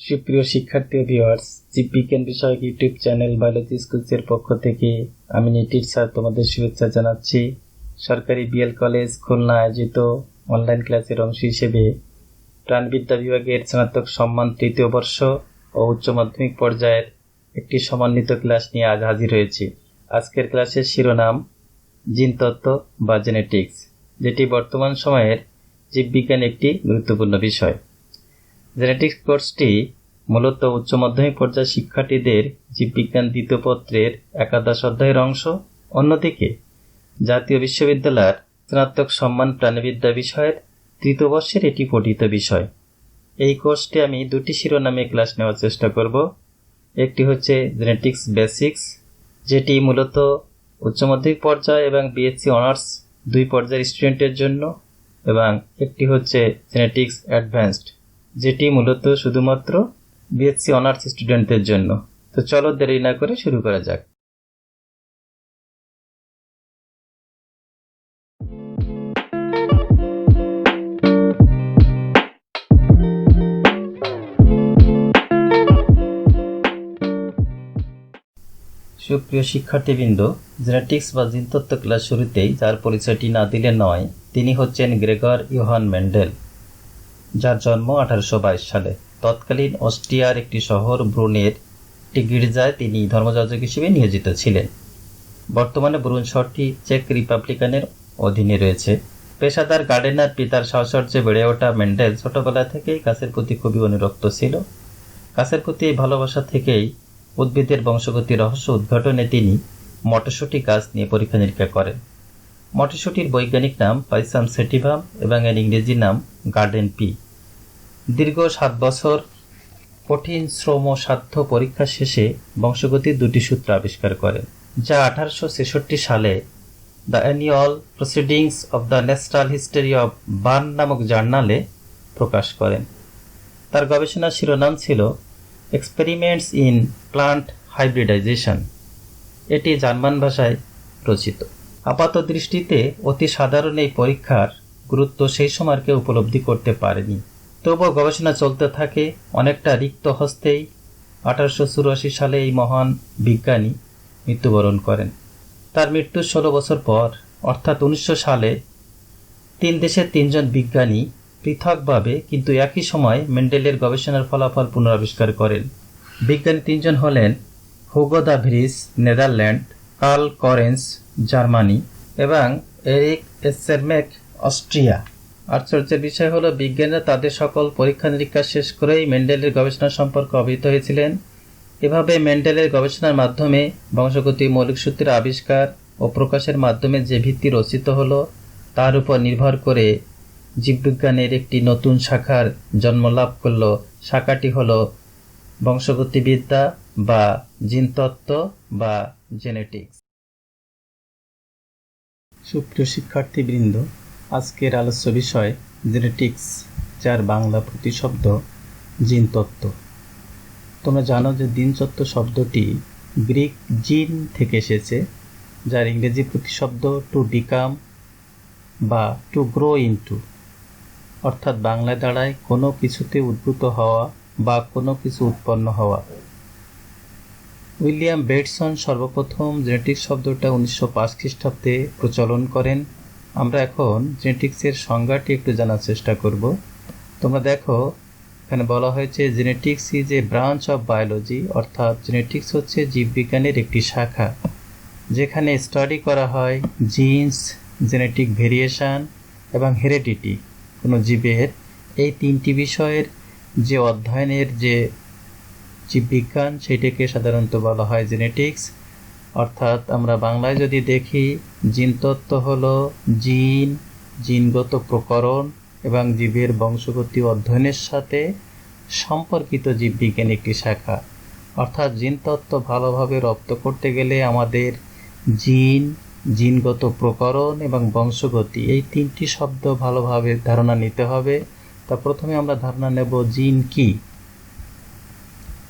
সুপ্রিয় শিক্ষার্থী ও ভিউয়ার্স, জীববিজ্ঞান বিষয়ক ইউটিউব চ্যানেল বায়োলজি স্কুলসের পক্ষ থেকে আমি নিটির স্যার তোমাদের শুভেচ্ছা জানাচ্ছি। সরকারি বিএল কলেজ খুলনা আয়োজিত অনলাইন ক্লাসের অংশ হিসেবে প্রাণবিদ্যা বিভাগের স্নাতক সম্মান তৃতীয় বর্ষ ও উচ্চ মাধ্যমিক পর্যায়ের একটি সমন্বিত ক্লাস নিয়ে আজ হাজির হয়েছি। আজকের ক্লাসের শিরোনাম জিনতত্ত্ব বা জেনেটিক্স, যেটি বর্তমান সময়ের জীববিজ্ঞান একটি গুরুত্বপূর্ণ বিষয়। জেনেটিক্স কোর্সটি মূলত উচ্চ মাধ্যমিক পর্যায়ের শিক্ষার্থীদের জীববিজ্ঞান দ্বিতীয় পত্রের একাদশ অধ্যায়ের অংশ। অন্যদিকে জাতীয় বিশ্ববিদ্যালয়ের স্নাতক সম্মান প্রাণিবিদ্যা বিষয়ের তৃতীয় বর্ষের এটি পঠিত বিষয়। এই কোর্সটি আমি দুটি শিরোনামে ক্লাস নেওয়ার চেষ্টা করব। একটি হচ্ছে জেনেটিক্স বেসিক্স, যেটি মূলত উচ্চ মাধ্যমিক পর্যায় এবং বিএসসি অনার্স দুই পর্যায়ের স্টুডেন্টের জন্য, এবং একটি হচ্ছে জেনেটিক্স অ্যাডভান্সড, যেটি মূলত শুধুমাত্র বিএসসি অনার্স স্টুডেন্টদের জন্য। তো চলো দেরি না করে শুরু করা যাক। সুপ্রিয় শিক্ষার্থীবৃন্দ, জেনেটিক্স বা জিনতত্ত্ব ক্লাস শুরুতেই যার পরিচয়টি না দিলে নয়, তিনি হচ্ছেন গ্রেগর ইয়োহান মেন্ডেল, যার জন্ম 1822 সালে। তৎকালীন অস্ট্রিয়ার একটি শহর ব্রুনের একটি গির্জায় তিনি ধর্মযাজক হিসেবে নিয়োজিত ছিলেন। বর্তমানে ব্রুন শহরটি চেক রিপাবলিকানের অধীনে রয়েছে। পেশাদার গার্ডেনার পিতার সাহচর্যে বেড়ে ওঠা মেন্ডেল ছোটবেলা থেকেই গাছের প্রতি খুবই অনুরক্ত ছিল। গাছের প্রতি এই ভালোবাসা থেকেই উদ্ভিদের বংশগতির রহস্য উদ্ঘাটনে তিনি মটরশুঁটি গাছ নিয়ে পরীক্ষা নিরীক্ষা করেন। মটরশুঁটির বৈজ্ঞানিক নাম পাইসাম সেটিভাম এবং এর ইংরেজি নাম গার্ডেন পি। দীর্ঘ 7 বছর কঠিন শ্রমসাধ্য পরীক্ষা শেষে বংশগতির দুটি সূত্র আবিষ্কার করেন, যা 1866 সালে the annual proceedings of the natural history of burn নামক জার্নালে প্রকাশ করেন। তার গবেষণার শিরোনাম ছিল এক্সপেরিমেন্টস ইন প্লান্ট হাইব্রিডাইজেশন। এটি জার্মান ভাষায় রচিত। আপাত দৃষ্টিতে অতি সাধারণ এই পরীক্ষার গুরুত্ব সেই সময় কেউ উপলব্ধি করতে পারেনি। তবুও গবেষণা চলতে থাকে অনেকটা রিক্ত হস্তেই। 1884 সালে এই মহান বিজ্ঞানী মৃত্যুবরণ করেন। তার মৃত্যুর 16 বছর পর অর্থাৎ 1900 সালে 3 দেশের 3 জন বিজ্ঞানী পৃথকভাবে কিন্তু একই সময় মেন্ডেলের গবেষণার ফলাফল পুনরাবিষ্কার করেন। বিজ্ঞানী 3 জন হলেন Hugo de Vries Netherland, Carl Correns Germany এবং এরিক এসেরমেক অস্ট্রিয়া। আশ্চর্যের বিষয় হলো বিজ্ঞানীরা তাদের সকল পরীক্ষা নিরীক্ষা শেষ করেই মেন্ডেলের গবেষণা সম্পর্কে অবহিত হয়েছিলেন। এভাবে মেন্ডেলের গবেষণার মাধ্যমে বংশগতি মৌলিক সূত্রের আবিষ্কার ও প্রকাশের মাধ্যমে যে ভিত্তি রচিত হলো, তার উপর নির্ভর করে জীববিজ্ঞানের একটি নতুন শাখার জন্ম লাভ করল। শাখাটি হল বংশগতিবিদ্যা বা জিনতত্ত্ব বা জেনেটিক্স। সুপ্রিয় শিক্ষার্থীবৃন্দ, আজকের আলোচ্য বিষয় জেনেটিক্স, যার বাংলা প্রতিশব্দ জিনতত্ত্ব। তোমরা জানো যে জিনতত্ত্ব শব্দটি গ্রিক জিন থেকে এসেছে, যার ইংরেজি প্রতিশব্দ টু বিকাম বা টু গ্রো ইনটু, অর্থাৎ বাংলায় দাঁড়ায় কোনো কিছুতে উদ্ভূত হওয়া বা কোনো কিছু উৎপন্ন হওয়া। উইলিয়াম বেটসন সর্বপ্রথম জেনেটিক্স শব্দটা 1905 খ্রিস্টাব্দে প্রচলন করেন। আমরা এখন জেনেটিক্সের সংজ্ঞাটি একটু জানার চেষ্টা করব। তোমরা দেখো, এখানে বলা হয়েছে genetics is a branch of biology, অর্থাৎ জেনেটিক্স হচ্ছে জীববিজ্ঞানের একটি শাখা, যেখানে স্টাডি করা হয় জিনস, জেনেটিক ভেরিয়েশন এবং হেরিডিটি। কোনো জীবের এই 3টি বিষয়ের যে অধ্যয়নের যে জীববিজ্ঞান, সেটাকে সাধারণত বলা হয় জেনেটিক্স। অর্থাৎ আমরা বাংলায় যদি দেখি, জিনতত্ত্ব হলো জিন, জিনগত প্রকরণ এবং জীবের বংশগতি অধ্যয়নের সাথে সম্পর্কিত জীববিজ্ঞান একটি শাখা। অর্থাৎ জিনতত্ত্ব ভালোভাবে রপ্ত করতে গেলে আমাদের জিন, জিনগত প্রকরণ এবং বংশগতি এই 3টি শব্দ ভালোভাবে ধারণা নিতে হবে। তা প্রথমে আমরা ধারণা নেব জিন কি।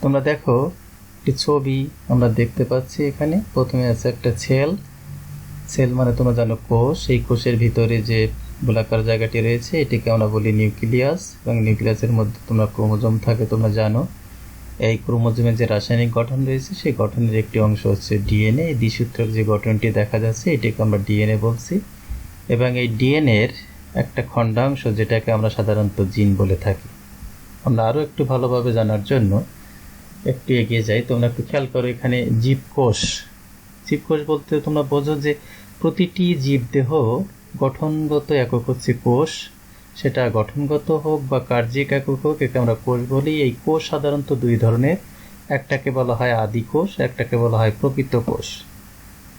তোমরা দেখো, একটি ছবি আমরা দেখতে পাচ্ছি। এখানে প্রথমে আছে একটা সেল মানে তোমরা জানো কোষ। এই কোষের ভিতরে যে গোলাকার জায়গাটি রয়েছে, এটিকে আমরা বলি নিউক্লিয়াস, এবং নিউক্লিয়াসের মধ্যে তোমরা ক্রোমোজোম থাকে তোমরা জানো। এই ক্রোমোজোমের যে রাসায়নিক গঠন রয়েছে সেই গঠনের একটি অংশ হচ্ছে ডিএনএ। এই দ্বিসূত্রক যে গঠনটি দেখা যাচ্ছে এটাকে আমরা ডিএনএ বলছি, এবং এই ডিএনএর একটা খণ্ডাংশ যেটাকে আমরা সাধারণত জিন বলে থাকি। আমরা আরও একটু ভালোভাবে জানার জন্য একটু এগিয়ে যাই। তোমরা একটু খেয়াল করো, এখানে জীবকোষ। জীবকোষ বলতে তোমরা বোঝো যে প্রতিটি জীবদেহ গঠনগত একক হচ্ছে কোষ, সেটা গঠনগত হোক বা কার্যিক একক হোক, একে আমরা কোষ বলি। এই কোষ সাধারণত দুই ধরনের, একটাকে বলা হয় আদি কোষ, একটাকে বলা হয় প্রকৃত কোষ।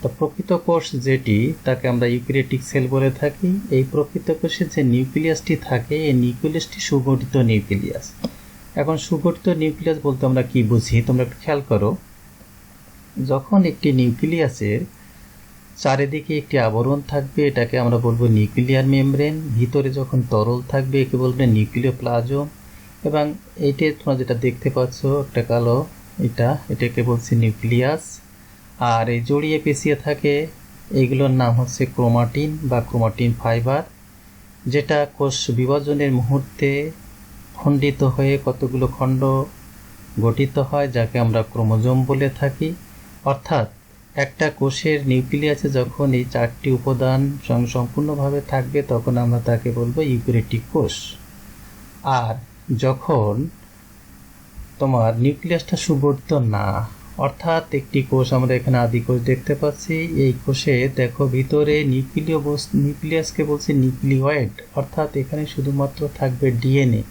তো প্রকৃত কোষ যেটি, তাকে আমরা ইউক্যারিওটিক সেল বলে থাকি। এই প্রকৃত কোষের যে নিউক্লিয়াসটি থাকে, এই নিউক্লিয়াসটি সুগঠিত নিউক্লিয়াস। এখন সুগঠিত নিউক্লিয়াস বলতে আমরা কি বুঝি, তোমরা একটু খেয়াল করো। যখন একটি নিউক্লিয়াসের চারিদিকে একটি আবরণ থাকবে, এটাকে আমরা বলবো নিউক্লিয়ার মেমব্রেন। ভিতরে যখন তরল থাকবে একে বলবে নিউক্লিওপ্লাজম, এবং এইটা তোমরা যেটা দেখতে পাচ্ছ একটা কালো, এটাকে বলছি নিউক্লিয়াস। আর এই জড়িয়ে পেঁচিয়ে থাকে এইগুলোর নাম হচ্ছে ক্রোমাটিন বা ক্রোমাটিন ফাইবার, যেটা কোষ বিভাজনের মুহূর্তে খণ্ডিত হয়ে কতগুলো খণ্ড গঠিত হয়, যাকে আমরা ক্রোমোজোম বলে থাকি। অর্থাৎ একটা কোষের নিউক্লিয়াসে যখন এই চারটি উপাদান সম্পূর্ণভাবে থাকবে তখন আমরা তাকে বলবো ইউক্যারিওটিক কোষ। আর যখন তোমার নিউক্লিয়াসটা সুগঠিত না, অর্থাৎ একটি কোষ, আমরা এখানে আদি কোষ দেখতে পাচ্ছি, এই কোষে দেখো ভিতরে নিউক্লিয়াসকে বলছে নিউক্লিওয়েড, অর্থাৎ এখানে শুধুমাত্র থাকবে ডিএনএ,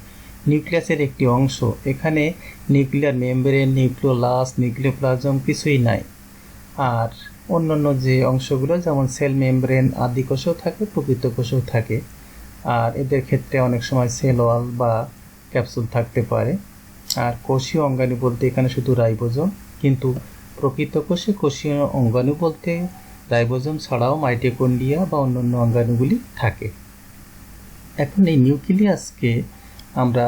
নিউক্লিয়াসের একটি অংশ। এখানে নিউক্লিয়ার মেমব্রেন, নিউক্লিওলাস, নিউক্লিওপ্লাজম কিছুই নাই। আর অন্যান্য যে অংশগুলো যেমন সেল মেমব্রেন আদি কোষেও থাকে, প্রকৃত কোষেও থাকে। আর এদের ক্ষেত্রে অনেক সময় সেল ওয়াল বা ক্যাপসুল থাকতে পারে। আর কোষীয় অঙ্গাণু বলতে এখানে শুধু রাইবোজোম, কিন্তু প্রকৃত কোষে কোষীয় অঙ্গাণু বলতে রাইবোজোম ছাড়াও মাইটোকন্ড্রিয়া বা অন্যান্য অঙ্গাণুগুলি থাকে। এখন এই নিউক্লিয়াসকে আমরা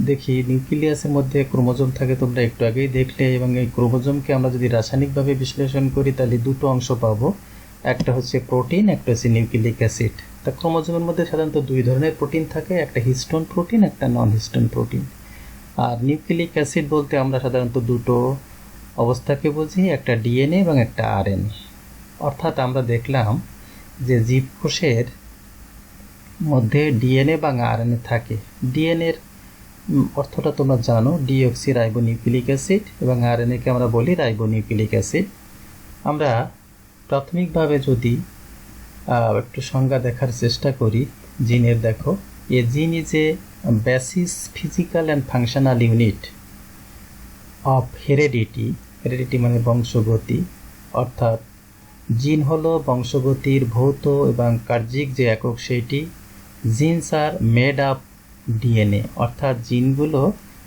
দেখি, নিউক্লিয়াসের মধ্যে ক্রোমোজোম থাকে, তোমরা একটু আগেই দেখলে। এবং এই ক্রোমোজোমকে আমরা যদি রাসায়নিকভাবে বিশ্লেষণ করি তাহলে দুটো অংশ পাবো, একটা হচ্ছে প্রোটিন, একটা হচ্ছে নিউক্লিক অ্যাসিড। তা ক্রোমোজোমের মধ্যে সাধারণত দুই ধরনের প্রোটিন থাকে, একটা হিস্টোন প্রোটিন, একটা নন হিস্টোন প্রোটিন। আর নিউক্লিক অ্যাসিড বলতে আমরা সাধারণত দুটো অবস্থাকে বুঝি, একটা ডিএনএ এবং একটা আরএনএ। অর্থাৎ আমরা দেখলাম যে জীবকোষের মধ্যে ডিএনএ এবং আরএনএ থাকে। ডিএনএর অর্থটা তোমরা জানো, ডিঅক্সি রাইবোনিউক্লিক অ্যাসিড, এবং আরএনএকে আমরা বলি রাইবোনিউক্লিক অ্যাসিড। আমরা প্রাথমিকভাবে যদি একটু সংজ্ঞা দেখার চেষ্টা করি জিনের, দেখো a gene is a basis physical and functional unit of heredity. Heredity মানে বংশগতি, অর্থাৎ জিন হলো বংশগতির ভৌত এবং কার্যিক যে একক সেইটি। Jeans are made up DNA, অর্থাৎ জিনগুলো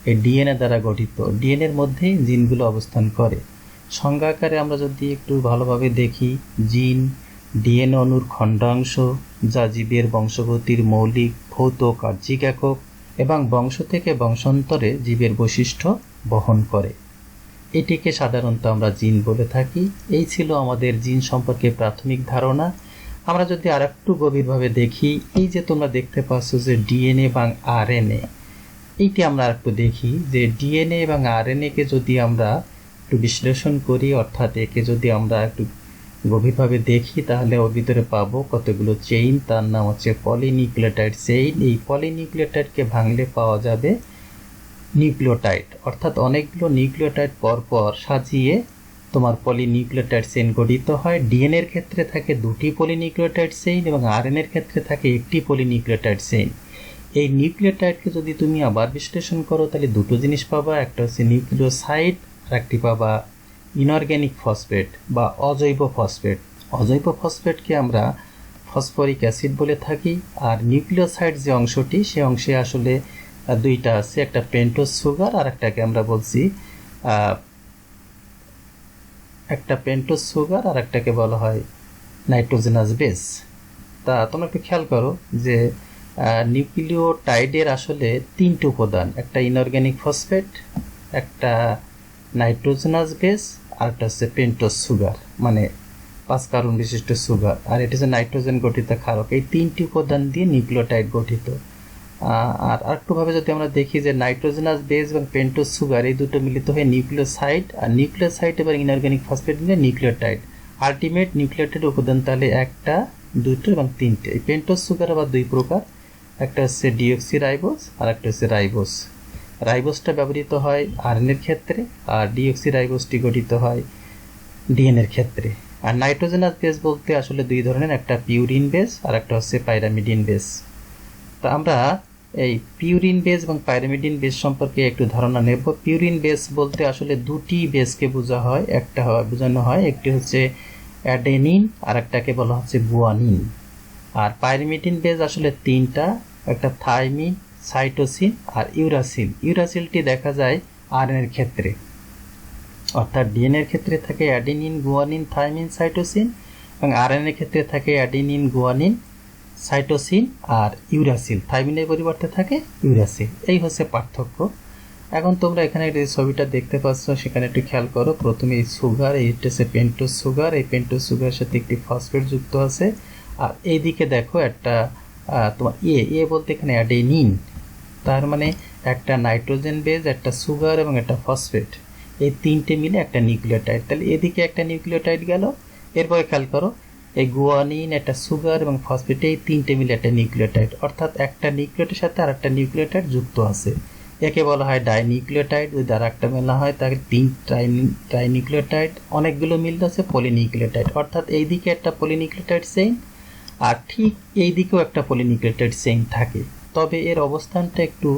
এই ডিএনএ দ্বারা গঠিত, ডিএনএর মধ্যেই জিনগুলো অবস্থান করে। সংজ্ঞাকারে আমরা যদি একটু ভালোভাবে দেখি, জিন ডিএনএ অণুর খণ্ডাংশ, যা জীবের বংশগতির মৌলিক ভৌত কার্যিক একক এবং বংশ থেকে বংশান্তরে জীবের বৈশিষ্ট্য বহন করে। এটিকে সাধারণত আমরা জিন বলে থাকি। এই ছিল আমাদের জিন সম্পর্কে প্রাথমিক ধারণা। আমরা যদি আর একটু গভীরভাবে দেখি, এই যে তোমরা দেখতে পাচ্ছ যে ডিএনএ এবং আরএনএ, এইটি আমরা একটু দেখি যে ডিএনএ এবং আরএনএকে যদি আমরা একটু বিশ্লেষণ করি, অর্থাৎ একে যদি আমরা একটু গভীরভাবে দেখি, তাহলে ওর ভিতরে পাবো কতগুলো চেইন, তার নাম হচ্ছে পলিনিউক্লিওটাইড চেইন। এই পলিনিউক্লিওটাইডকে ভাঙলে পাওয়া যাবে নিউক্লিওটাইড, অর্থাৎ অনেকগুলো নিউক্লিওটাইড পরপর সাজিয়ে তোমার পলিনিউক্লিওটাইড চেইন গঠিত হয়। ডিএনএর ক্ষেত্রে থাকে দুটি পলিনিউক্লিওটাইড চেইন এবং আরএনএর ক্ষেত্রে থাকে একটি পলিনিউক্লিওটাইড চেইন। এই নিউক্লিওটাইডকে যদি তুমি আবার বিশ্লেষণ করো তাহলে দুটো জিনিস পাবা, একটা হচ্ছে নিউক্লিওসাইড আর একটি পাবা ইনঅর্গ্যানিক ফসফেট বা অজৈব ফসফেট। অজৈব ফসফেটকে আমরা ফসফরিক অ্যাসিড বলে থাকি। আর নিউক্লিওসাইড যে অংশটি, সে অংশে আসলে দুইটা আছে, একটা পেন্টোজ সুগার আর একটাকে আমরা বলছি একটা পেন্টোজ সুগার আর একটাকে বলা হয় নাইট্রোজেনাস বেস। তা তোমরা একটু খেয়াল করো যে নিউক্লিওটাইডের আসলে তিনটি উপাদান, একটা ইনঅর্গ্যানিক ফসফেট, একটা নাইট্রোজেনাস বেস, আর একটা হচ্ছে পেন্টোজ সুগার মানে 5 কার্বন বিশিষ্ট সুগার, আর এটা হচ্ছে নাইট্রোজেন গঠিত ক্ষারক। এই তিনটি উপাদান দিয়ে নিউক্লিওটাইড গঠিত। আর আরেকটুভাবে যদি আমরা দেখি যে নাইট্রোজেনাস বেস এবং পেন্টোজ সুগার এই দুটো মিলিত হয়ে নিউক্লিওসাইড, আর নিউক্লিওসাইড এবার ইনঅর্গানিক ফসফেট মিলে নিউক্লিওটাইড। আলটিমেট নিউক্লিওটাইড উপাদান তাহলে একটা, দুটো এবং তিনটে। এই পেন্টোজ সুগার আবার দুই প্রকার, একটা হচ্ছে ডিঅক্সি রাইবোজ আর একটা হচ্ছে রাইবোজ। রাইবোজটা ব্যবহৃত হয় আরএনএর ক্ষেত্রে আর ডিঅক্সি রাইবোজটি গঠিত হয় ডিএনএর ক্ষেত্রে। আর নাইট্রোজেনাস বেস বলতে আসলে দুই ধরনের, একটা পিউরিন বেস আর একটা হচ্ছে পাইরামিডিন বেস। তো আমরা এই পিউরিন বেস এবং পাইরামিডিন বেস সম্পর্কে একটু ধারণা নেব। পিউরিন বেস বলতে আসলে দুটি বেসকে বোঝা হয়, বোঝানো হয়, একটি হচ্ছে অ্যাডেনিন আর একটাকে বলা হচ্ছে গুয়ানিন। আর পাইরামিডিন বেস আসলে তিনটা, একটা থাইমিন, সাইটোসিন আর ইউরাসিল। ইউরাসিলটি দেখা যায় আরএনএর ক্ষেত্রে, অর্থাৎ ডিএনএর ক্ষেত্রে থাকে অ্যাডেনিন, গুয়ানিন, থাইমিন, সাইটোসিন, এবং আরএনএর ক্ষেত্রে থাকে অ্যাডেনিন, গুয়ানিন, সাইটোসিন আর ইউরাসিল। থাইমিনের পরিবর্তে থাকে ইউরাসিল। এই হচ্ছে পার্থক্য। এখন তোমরা এখানে যে ছবিটা দেখতে পাচ্ছ সেখানে একটু খেয়াল করো। প্রথমে এই সুগার, এই হচ্ছে পেন্টোজ সুগার, এই পেন্টোজ সুগারের সাথে একটি ফসফেট যুক্ত আছে। আর এইদিকে দেখো একটা তোমার এ বলতে এখানে অ্যাডেনিন, তার মানে একটা নাইট্রোজেন বেস, একটা সুগার এবং একটা ফসফেট, এই তিনটে মিলে একটা নিউক্লিওটাইড। তাহলে এদিকে একটা নিউক্লিওটাইড গেল। এরপরে খেয়াল করো এই গুয়ানিন, একটা সুগার এবং ফসফেট, এই তিনটে মিলে একটা নিউক্লিওটাইড, অর্থাৎ একটা নিউক্লিওটাইডের সাথে আর একটা নিউক্লিওটাইড যুক্ত আছে। একে বলা হয় ডাইনিউক্লিওটাইড। যদি আর একটা মেলা হয় তাকে তিন ট্রাইনিউক্লিওটাইড। অনেকগুলো মিলতে আছে পলিনিউক্লিওটাইড, অর্থাৎ এইদিকে একটা পলিনিউক্লিওটাইড চেইন আর ঠিক এই দিকেও একটা পলিনিউক্লিওটাইড চেইন থাকে। তবে এর অবস্থানটা একটু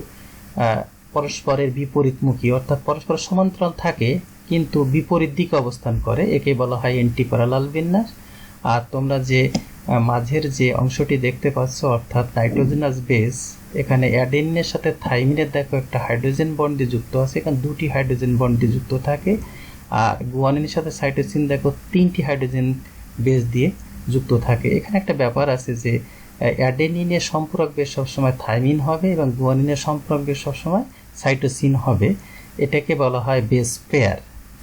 পরস্পরের বিপরীতমুখী, অর্থাৎ পরস্পর সমান্তরাল থাকে কিন্তু বিপরীত দিকে অবস্থান করে। একে বলা হয় অ্যান্টিপ্যারালাল বিন্যাস। আর তোমরা যে মাঝের যে অংশটি দেখতে পাচ্ছ, অর্থাৎ নাইট্রোজেনাস বেস, এখানে অ্যাডেনিনের সাথে থাইমিনের দেখো একটা হাইড্রোজেন বন্ডে যুক্ত আছে, এখানে দুটি হাইড্রোজেন বন্ডে যুক্ত থাকে। আর গুয়ানিনের সাথে সাইটোসিন দেখো তিনটি হাইড্রোজেন বেস দিয়ে যুক্ত থাকে। এখানে একটা ব্যাপার আছে যে অ্যাডেনিনের সম্পূরক বেস সবসময় থাইমিন হবে এবং গুয়ানিনের সম্পূরক বেস সবসময় সাইটোসিন হবে। এটাকে বলা হয় বেস পেয়ার।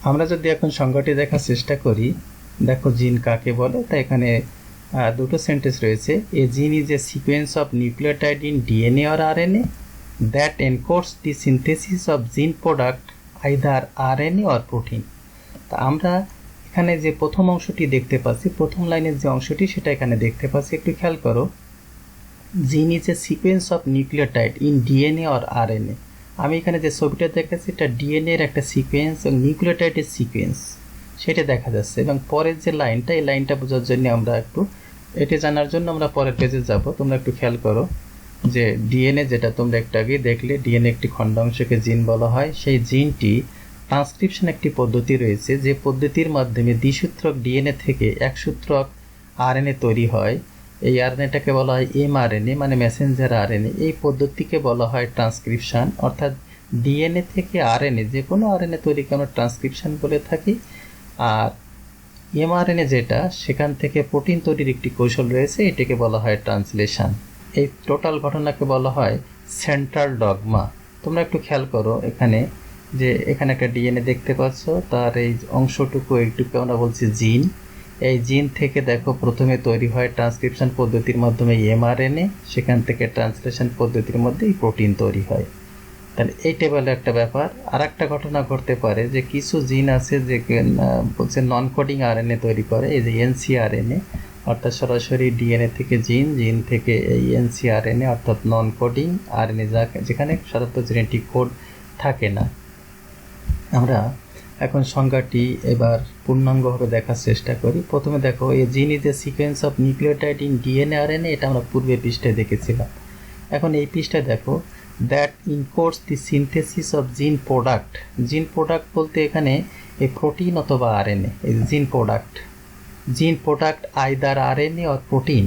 আমরা যদি এখন সংজ্ঞাটি দেখার চেষ্টা করি, দেখো জিন কাকে বলে, তা এখানে দুটো সেন্টেন্স রয়েছে। A gene is a sequence of nucleotide in DNA or RNA that encodes the synthesis of gene product either RNA or protein. তা আমরা এখানে যে প্রথম অংশটি দেখতে পাচ্ছি, প্রথম লাইনের যে অংশটি সেটা এখানে দেখতে পাচ্ছি, একটু খেয়াল করো। জিন is a sequence of nucleotide in DNA or RNA. আমি এখানে যে ছবিটা দেখাচ্ছি এটা ডিএনএ এর একটা সিকোয়েন্স এবং নিউক্লিওটাইডের সিকোয়েন্স, সেটা দেখা যাচ্ছে। এবং পরের যে লাইনটা, এই লাইনটা বোঝার জন্য আমরা একটু, এটা জানার জন্য আমরা পরের পেজে যাব। তোমরা একটু খেয়াল করো যে ডিএনএ, যেটা তোমরা একটু আগে দেখলে, ডিএনএ একটি খণ্ডাংশকে জিন বলা হয়। সেই জিনটি ট্রান্সক্রিপশন একটি পদ্ধতি রয়েছে, যে পদ্ধতির মাধ্যমে দ্বিসূত্রক ডিএনএ থেকে একসূত্রক আরএনএ তৈরি হয়। এই আরএনএটাকে বলা হয় এমআরএনএ, মানে মেসেঞ্জার আরএনএ। এই পদ্ধতিকে বলা হয় ট্রান্সক্রিপশন, অর্থাৎ ডিএনএ থেকে আরএনএ, যে কোনো আরএনএ তৈরিকে আমরা ট্রান্সক্রিপশন বলে থাকি। আর এমআরএনএ যেটা, সেখান থেকে প্রোটিন তৈরির একটি কৌশল রয়েছে, এটাকে বলা হয় ট্রান্সলেশন। এই টোটাল ঘটনাকে বলা হয় সেন্ট্রাল ডগমা। তোমরা একটু খেয়াল করো এখানে, যে এখানে একটা ডিএনএ দেখতে পাচ্ছ, তার এই অংশটুকু এইটুকু আমরা বলছি জিন। এই জিন থেকে দেখো প্রথমে তৈরি হয় ট্রান্সক্রিপশন পদ্ধতির মাধ্যমে এমআরএনএ, সেখান থেকে ট্রান্সলেশন পদ্ধতির মধ্যে এই প্রোটিন তৈরি হয়। তাহলে এই টেবিলে একটা ব্যাপার। আর একটা ঘটনা ঘটতে পারে যে কিছু জিন আছে যে বলছে নন কোডিং আরএনএ তৈরি করে, এই যে এনসিআরএনএ, অর্থাৎ সরাসরি ডিএনএ থেকে জিন, জিন থেকে এই এনসিআরএনএ অর্থাৎ নন কোডিং আরএনএ, যেখানে সাধারণত জেনেটিক কোড থাকে না। আমরা এখন সংজ্ঞাটি এবার পূর্ণাঙ্গভাবে দেখার চেষ্টা করি। প্রথমে দেখো, a gene is a sequence of nucleotide in DNA RNA, এটা আমরা পূর্বের পৃষ্ঠায় দেখেছিলাম। এখন এই পৃষ্ঠায় দেখো, that ইনকোডস the synthesis of gene product. Gene product বলতে এখানে এই প্রোটিন অথবা আরএনএ, এই gene product. Gene product either RNA or protein.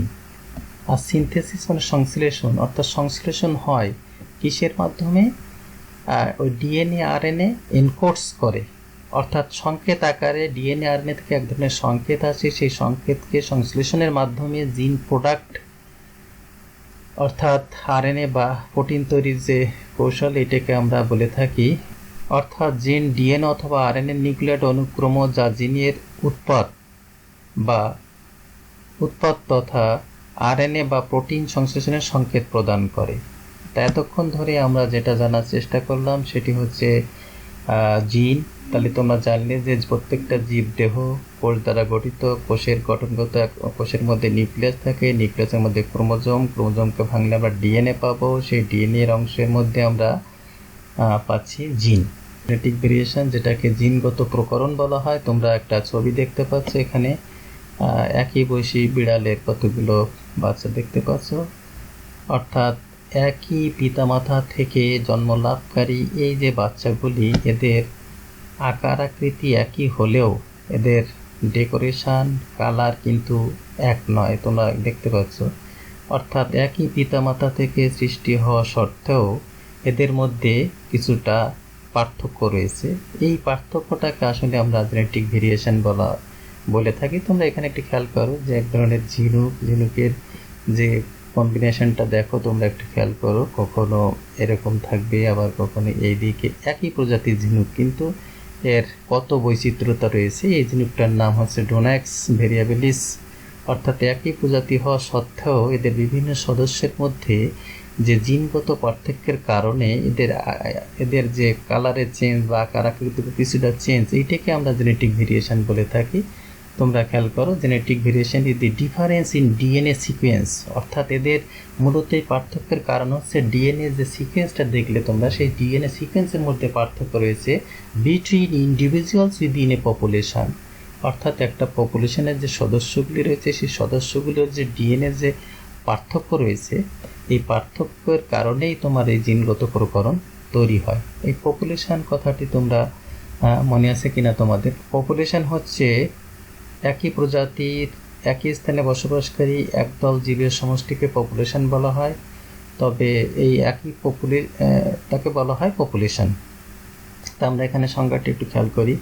আর সিনথেসিস মানে সংশ্লেষণ, অর্থাৎ সংশ্লেষণ হয় কিসের মাধ্যমে? ওই ডিএনএ আরএনএ এনকোডস করে, অর্থাৎ সংকেত আকারে ডিএনএ আরএনএ থেকে এক ধরনের সংকেত আসে, সেই সংকেতকে সংশ্লেষণের মাধ্যমে জিন প্রোডাক্ট অর্থাৎ আরএনএ বা প্রোটিন তৈরির যে কৌশল, এটাকে আমরা বলে থাকি। অর্থাৎ জিন, ডিএনএ অথবা আরএনএ নিউক্লিয়েট অনুক্রম, যা জিনের উৎপাদ তথা আরএনএ বা প্রোটিন সংশ্লেষণের সংকেত প্রদান করে। তা এতক্ষণ ধরে আমরা যেটা জানার চেষ্টা করলাম সেটি হচ্ছে জিন। তাহলে তোমরা জানলে যে প্রত্যেকটা জীব দেহ কোষ দ্বারা গঠিত। কোষের গঠনগত কোষের মধ্যে নিউক্লিয়াস থাকে, নিউক্লিয়াসের মধ্যে ক্রোমোজোমকে ভাঙলে আমরা ডিএনএ পাবো। সেই ডিএনএ এর অংশের মধ্যে আমরা পাচ্ছি জিন, জেনেটিক ভেরিয়েশন, যেটাকে জিনগত প্রকরণ বলা হয়। তোমরা একটা ছবি দেখতে পাচ্ছ এখানে, একই বয়সী বিড়ালের কতগুলো বাচ্চা দেখতে পাচ্ছ, অর্থাৎ একই পিতামাতা থেকে জন্মলাভকারী এই যে বাচ্চাগুলি, এদের আকার আকৃতি একই হলেও এদের ডেকোরেশন, কালার কিন্তু এক নয়। তোমরা দেখতে পাচ্ছ, অর্থাৎ একই পিতামাতা থেকে সৃষ্টি হওয়া সত্ত্বেও এদের মধ্যে কিছুটা পার্থক্য রয়েছে। এই পার্থক্যটাকে আসলে আমরা জেনেটিক ভেরিয়েশন বলে থাকি। তোমরা এখানে একটু খেয়াল করো যে এক ধরনের ঝিনুকের যে কম্বিনেশনটা দেখো, তোমরা একটু খেয়াল করো, কখনো এরকম থাকবে, আবার কখনো এই দিকে একই প্রজাতির ঝিনুক, কিন্তু এর কত বৈচিত্র্যতা রয়েছে। এই ঝিনুকটার নাম হচ্ছে ডোনাক্স ভেরিয়াবিলিস। অর্থাৎ একই প্রজাতি হওয়া সত্ত্বেও এদের বিভিন্ন সদস্যের মধ্যে যে জিনগত পার্থক্যের কারণে এদের যে কালারের চেঞ্জ বা আকার আকৃতির কিছুটা চেঞ্জ, এইটাকে আমরা জেনেটিক ভেরিয়েশন বলে থাকি। তোমরা খেয়াল করো, genetic variation is the difference in DNA sequence. অর্থাৎ এদের মূলত এই পার্থক্যের কারণ হচ্ছে ডিএনএ যে সিকোয়েন্সটা দেখলে তোমরা, সেই ডিএনএ সিকোয়েন্সের মধ্যে পার্থক্য রয়েছে between individuals within a population. অর্থাৎ একটা পপুলেশনের যে সদস্যগুলি রয়েছে, সেই সদস্যগুলোর যে ডিএনএ যে পার্থক্য রয়েছে, এই পার্থক্যের কারণেই তোমার এই জিনগত প্রকরণ তৈরি হয়। এই পপুলেশন কথাটি তোমরা মনে আছে কিনা তোমাদের? পপুলেশন হচ্ছে একই প্রজাতির একই স্থানে বসবাসকারী একদল জীবের সমষ্টিকে পপুলেশন বলা হয়। তবে এই একই তাকে বলা হয় পপুলেশন। তা আমরা এখানে সংজ্ঞাটি একটু খেয়াল করি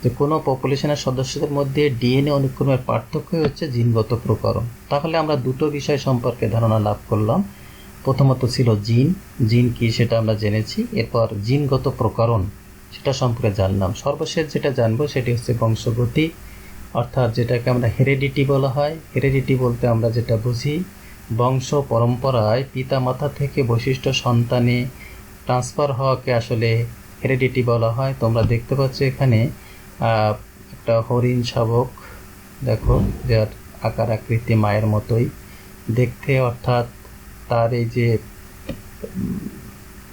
যে কোনো পপুলেশনের সদস্যদের মধ্যে ডিএনএ অনুক্রমের পার্থক্যই হচ্ছে জিনগত প্রকরণ। তাহলে আমরা দুটো বিষয় সম্পর্কে ধারণা লাভ করলাম। প্রথমত ছিল জিন কি সেটা আমরা জেনেছি, এরপর জিনগত প্রকরণ সেটা সম্পর্কে জানলাম। সর্বশেষ যেটা জানবো সেটি হচ্ছে বংশগতি, অর্থাৎ যেটাকে আমরা হেরেডিটি বলা হয়। হেরেডিটি বলতে আমরা যেটা বুঝি, বংশ পরম্পরায় পিতা মাতা থেকে বৈশিষ্ট্য সন্তানে ট্রান্সফার হওয়াকে আসলে হেরেডিটি বলা হয়। তোমরা দেখতে পাচ্ছ এখানে একটা হরিণ শাবক, দেখো, যার আকার আকৃতি মায়ের মতোই দেখতে, অর্থাৎ তার এই যে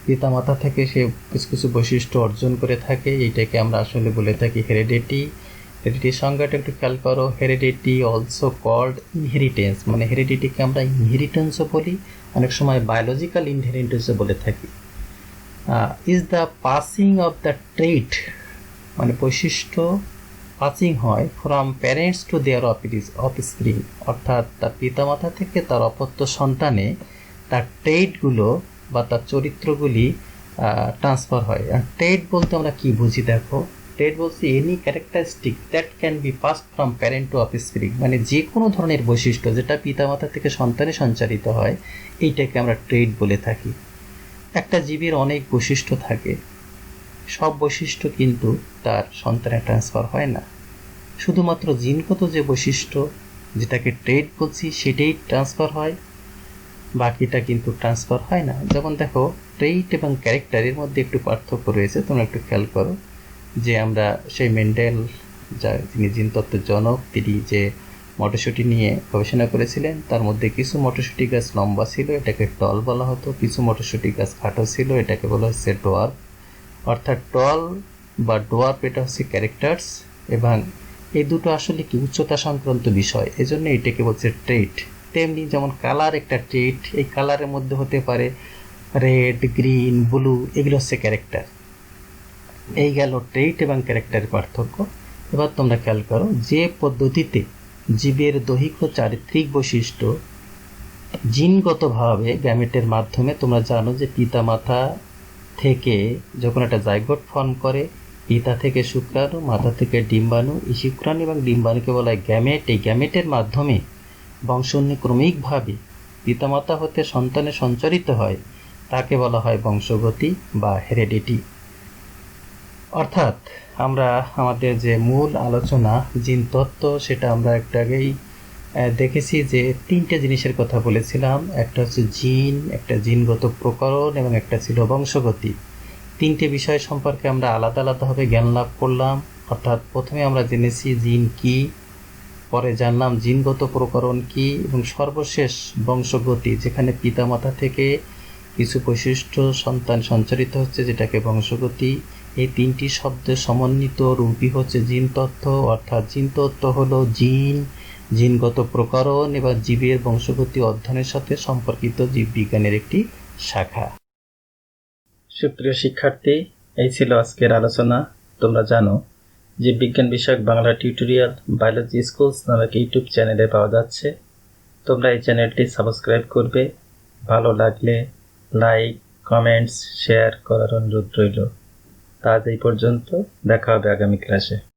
পিতামাতা থেকে সে কিছু কিছু বৈশিষ্ট্য অর্জন করে থাকে, এইটাকে আমরা আসলে বলে থাকি হেরেডিটি। হেরিডিটির সংজ্ঞাটা একটু খেয়াল করো। হেরিডিটি অলসো কল্ড ইনহেরিটেন্স, মানে হেরিডিটিকে আমরা ইনহেরিটেন্সও বলি, অনেক সময় বায়োলজিক্যাল ইনহেরিটেন্সও বলে থাকি। Is the passing of the trait, মানে বৈশিষ্ট্য পাসিং হয় from parents to their offspring, অর্থাৎ তার পিতামাতা থেকে তার অপত্য সন্তানে তার ট্রেটগুলো বা তার চরিত্রগুলি ট্রান্সফার হয়। আর ট্রেট বলতে আমরা কি বুঝি দেখো, ট্রেট বলছি any characteristic that can be passed from parent to offspring, মানে যে কোনো ধরনের বৈশিষ্ট্য যেটা পিতামাতা থেকে সন্তানে সঞ্চারিত হয়, এইটাকে আমরা ট্রেট বলে থাকি। একটা জীবের অনেক বৈশিষ্ট্য থাকে, সব বৈশিষ্ট্য কিন্তু তার সন্তানে ট্রান্সফার হয় না। শুধুমাত্র জিনগত যে বৈশিষ্ট্য যেটাকে ট্রেট বলছি সেটাই ট্রান্সফার হয়, বাকিটা কিন্তু ট্রান্সফার হয় না। যেমন দেখো, ট্রেট এবং ক্যারেক্টারের মধ্যে একটু পার্থক্য রয়েছে, তোমরা একটু খেয়াল করো যে আমরা সেই মেন্ডেল, যিনি জিনতত্ত্বের জনক, তিনি যে মটরশুঁটি নিয়ে গবেষণা করেছিলেন, তার মধ্যে কিছু মটরশুঁটি গাছ লম্বা ছিল, এটাকে টল বলা হতো, কিছু মটরশুঁটি গাছ খাটো ছিল, এটাকে বলা হচ্ছে ডোয়ার্ফ। অর্থাৎ টল বা ডোয়ার্ফ এটা হচ্ছে ক্যারেক্টার্স, এবং এই দুটো আসলে কি উচ্চতা সংক্রান্ত বিষয়, এজন্য এটাকে বলছে ট্রেট। তেমনি যেমন কালার একটা ট্রেট, এই কালারের মধ্যে হতে পারে রেড, গ্রিন, ব্লু, এগুলো হচ্ছে ক্যারেক্টার। এই গেল ট্রেট এবং ক্যারেক্টারের পার্থক্য। এবার তোমরা খেয়াল করো, যে পদ্ধতিতে জীবের দৈহিক ও চারিত্রিক বৈশিষ্ট্য জিনগতভাবে গ্যামেটের মাধ্যমে, তোমরা জানো যে পিতামাতা থেকে যখন একটা জাইগোট ফর্ম করে, পিতা থেকে শুক্রাণু, মাতা থেকে ডিম্বাণু, এই শুক্রাণু এবং ডিম্বাণুকে বলা হয় গ্যামেট। এই গ্যামেটের মাধ্যমে বংশানুক্রমিকভাবে পিতামাতা হতে সন্তানে সঞ্চারিত হয়, তাকে বলা হয় বংশগতি বা হেরেডিটি। অর্থাৎ আমরা আমাদের যে মূল আলোচনা জিনতত্ত্ব, সেটা আমরা একটু আগেই দেখেছি যে তিনটে জিনিসের কথা বলেছিলাম। একটা হচ্ছে জিন, একটা জিনগত প্রকরণ এবং একটা ছিল বংশগতি। তিনটে বিষয় সম্পর্কে আমরা আলাদা আলাদাভাবে জ্ঞান লাভ করলাম। অর্থাৎ প্রথমে আমরা জেনেছি জিন কি, পরে জানলাম জিনগত প্রকরণ কি, এবং সর্বশেষ বংশগতি, যেখানে পিতামাতা থেকে কিছু বৈশিষ্ট্য সন্তান সঞ্চারিত হচ্ছে, যেটাকে বংশগতি। এই তিনটি শব্দের সমন্বিত রূপই হচ্ছে জিন তত্ত্ব। অর্থাৎ জিন তত্ত্ব হলো জিন, জিনগত প্রকরণ এবং জীবের বংশগতি অধ্যয়নের সাথে সম্পর্কিত জীববিজ্ঞানের একটি শাখা। সুপ্রিয় শিক্ষার্থী, এই ছিল আজকের আলোচনা। তোমরা জানো যে বিজ্ঞান বিষয়ক বাংলা টিউটোরিয়াল বায়োলজি স্কুলস নামক ইউটিউব চ্যানেলে পাওয়া যাচ্ছে। তোমরা এই চ্যানেলটি সাবস্ক্রাইব করবে। ভালো লাগলে লাইক, কমেন্টস, শেয়ার করার অনুরোধ রইল। আজ এই পর্যন্ত, দেখা হবে আগামী ক্লাসে।